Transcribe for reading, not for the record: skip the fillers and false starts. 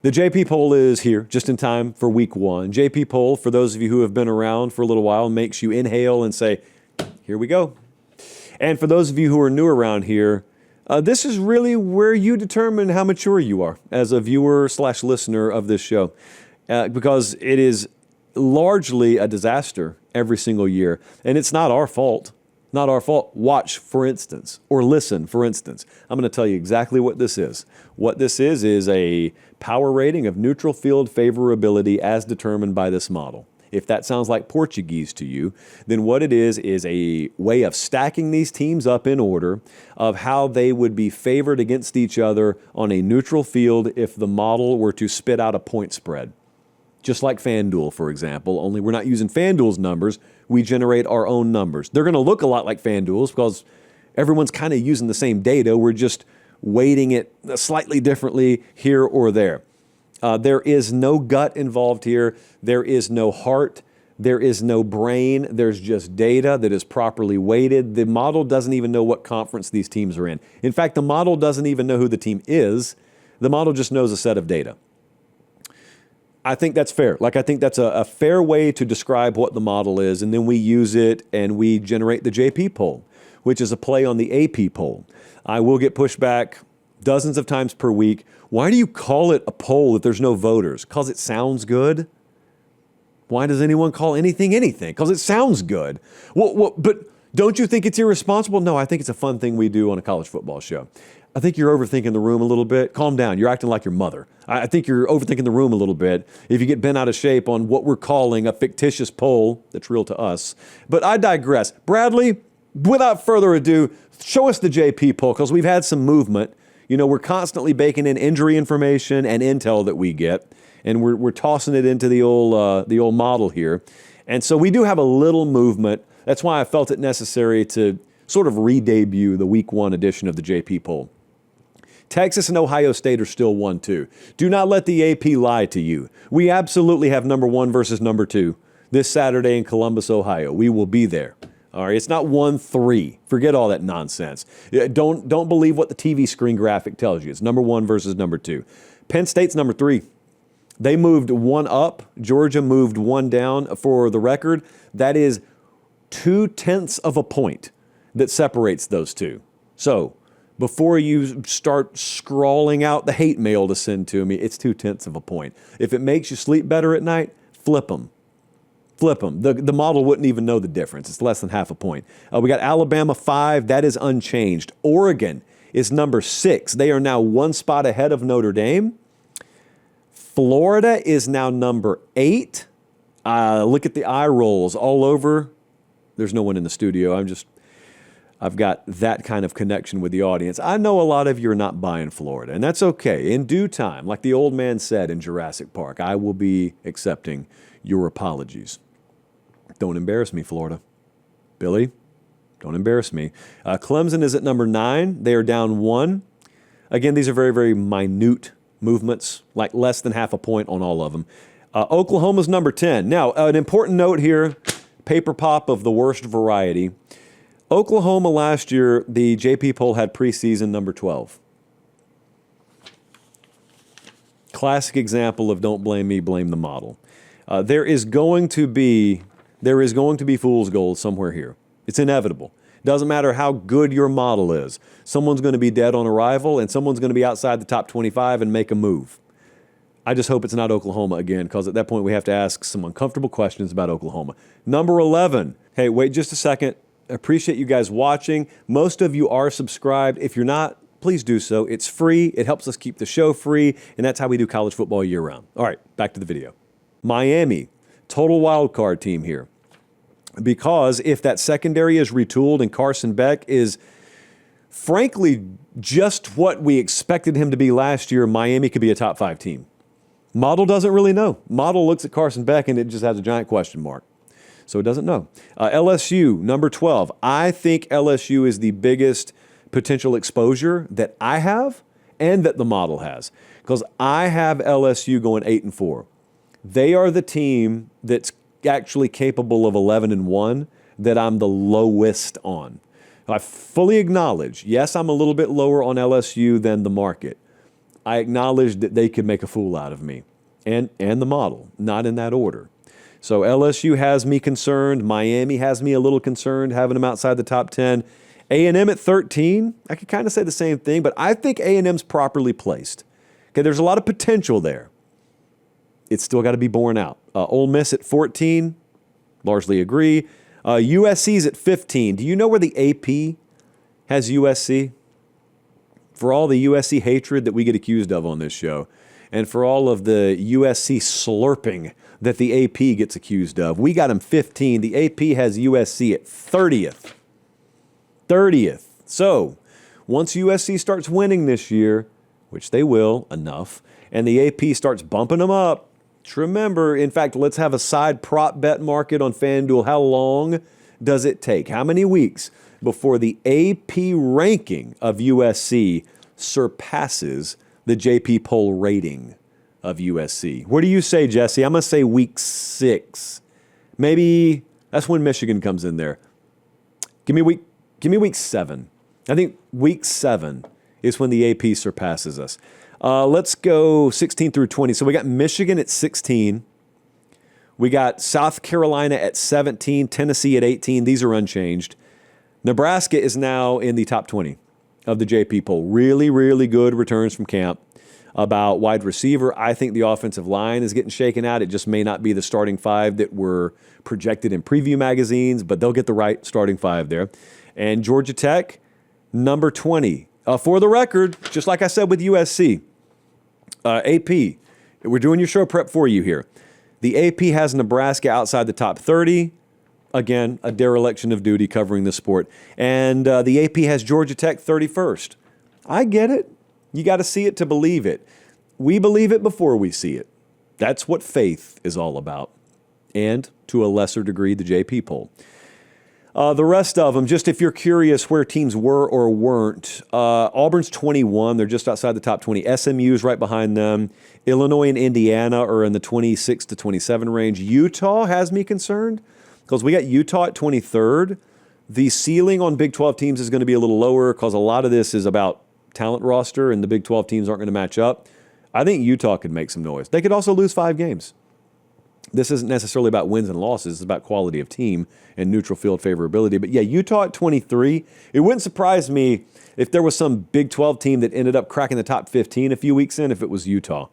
The JP poll is here just in time for week one. JP poll, for those of you who have been around for a little while, makes you inhale and say, here we go. And for those of you who are new around here, this is really where you determine how mature you are as a viewer/listener of this show, because it is largely a disaster every single year. And it's not our fault. Not our fault. Watch, for instance, or listen, for instance. I'm going to tell you exactly what this is. What this is a power rating of neutral field favorability as determined by this model. If that sounds like Portuguese to you, then what it is a way of stacking these teams up in order of how they would be favored against each other on a neutral field if the model were to spit out a point spread. Just like FanDuel, for example, only we're not using FanDuel's numbers. We generate our own numbers. They're going to look a lot like FanDuel's because everyone's kind of using the same data. We're just weighting it slightly differently here or there. There is no gut involved here. There is no heart. There is no brain. There's just data that is properly weighted. The model doesn't even know what conference these teams are in. In fact, the model doesn't even know who the team is. The model just knows a set of data. I think that's fair. I think that's a fair way to describe what the model is, and then we use it and we generate the JP poll, which is a play on the AP poll. I will get pushback dozens of times per week. Why do you call it a poll if there's no voters? Because it sounds good. Why does anyone call anything anything? Because it sounds good. Well, but don't you think it's irresponsible? No, I think it's a fun thing we do on a college football show. I think you're overthinking the room a little bit. Calm down. You're acting like your mother. I think you're overthinking the room a little bit if you get bent out of shape on what we're calling a fictitious poll that's real to us. But I digress. Bradley, without further ado, show us the JP poll because we've had some movement. You know, we're constantly baking in injury information and intel that we get, and we're tossing it into the old model here. And so we do have a little movement. That's why I felt it necessary to sort of re-debut the week one edition of the JP poll. Texas and Ohio State are still 1-2. Do not let the AP lie to you. We absolutely have number one versus number two this Saturday in Columbus, Ohio. We will be there. All right, it's not 1-3. Forget all that nonsense. Don't believe what the TV screen graphic tells you. It's number one versus number two. Penn State's number three. They moved one up. Georgia moved one down. For the record, that is 0.2 of a point that separates those two. So before you start scrawling out the hate mail to send to me, it's 0.2 of a point. If it makes you sleep better at night, flip them. Flip them. The model wouldn't even know the difference. It's less than half a point. We got Alabama 5. That is unchanged. Oregon is number 6. They are now one spot ahead of Notre Dame. Florida is now number 8. Look at the eye rolls all over. There's no one in the studio. I've got that kind of connection with the audience. I know a lot of you are not buying Florida, and that's okay. In due time, like the old man said in Jurassic Park, I will be accepting your apologies. Don't embarrass me, Florida. Billy, don't embarrass me. Clemson is at number 9. They are down 1. Again, these are very, very minute movements, like less than half a point on all of them. Oklahoma's number 10. Now, an important note here, paper pop of the worst variety. Oklahoma last year, the JP poll had preseason number 12. Classic example of don't blame me, blame the model. There is going to be fool's gold somewhere here. It's inevitable. Doesn't matter how good your model is. Someone's going to be dead on arrival, and someone's going to be outside the top 25 and make a move. I just hope it's not Oklahoma again, because at that point we have to ask some uncomfortable questions about Oklahoma. Number 11. Hey, wait just a second. I appreciate you guys watching. Most of you are subscribed. If you're not, please do so. It's free. It helps us keep the show free, and that's how we do college football year-round. All right, back to the video. Miami, total wild card team here. Because if that secondary is retooled and Carson Beck is, frankly, just what we expected him to be last year, Miami could be a top 5 team. Model doesn't really know. Model looks at Carson Beck, and it just has a giant question mark. So it doesn't know. LSU, number 12. I think LSU is the biggest potential exposure that I have and that the model has. Because I have LSU going 8-4. They are the team that's actually capable of 11-1 that I'm the lowest on. I fully acknowledge, yes, I'm a little bit lower on LSU than the market. I acknowledged that they could make a fool out of me and the model, not in that order. So LSU has me concerned. Miami has me a little concerned, having them outside the top 10. A&M at 13, I could kind of say the same thing, but I think A&M's properly placed. Okay, there's a lot of potential there. It's still got to be borne out. Ole Miss at 14, largely agree. USC's at 15. Do you know where the AP has USC? For all the USC hatred that we get accused of on this show, and for all of the USC slurping that the AP gets accused of, we got them 15. The AP has USC at 30th. 30th. So once USC starts winning this year, which they will enough, and the AP starts bumping them up, just remember, in fact, let's have a side prop bet market on FanDuel. How long does it take? How many weeks before the AP ranking of USC surpasses the JP poll rating of USC? What do you say, Jesse? I'm going to say week 6. Maybe that's when Michigan comes in there. Give me week 7. I think week 7 is when the AP surpasses us. Let's go 16 through 20. So we got Michigan at 16. We got South Carolina at 17, Tennessee at 18. These are unchanged. Nebraska is now in the top 20 of the JP poll. Really, really good returns from camp. About wide receiver, I think the offensive line is getting shaken out. It just may not be the starting 5 that were projected in preview magazines, but they'll get the right starting 5 there. And Georgia Tech, number 20. For the record, just like I said with USC, AP, we're doing your show prep for you here. The AP has Nebraska outside the top 30. Again, a dereliction of duty covering the sport. And the AP has Georgia Tech 31st. I get it. You got to see it to believe it. We believe it before we see it. That's what faith is all about. And to a lesser degree, the JP poll. The rest of them, just if you're curious where teams were or weren't, Auburn's 21. They're just outside the top 20. SMU's right behind them. Illinois and Indiana are in the 26 to 27 range. Utah has me concerned because we got Utah at 23rd. The ceiling on Big 12 teams is going to be a little lower because a lot of this is about talent roster and the Big 12 teams aren't going to match up. I think Utah could make some noise. They could also lose 5 games. This isn't necessarily about wins and losses. It's about quality of team and neutral field favorability. But yeah, Utah at 23. It wouldn't surprise me if there was some Big 12 team that ended up cracking the top 15 a few weeks in if it was Utah.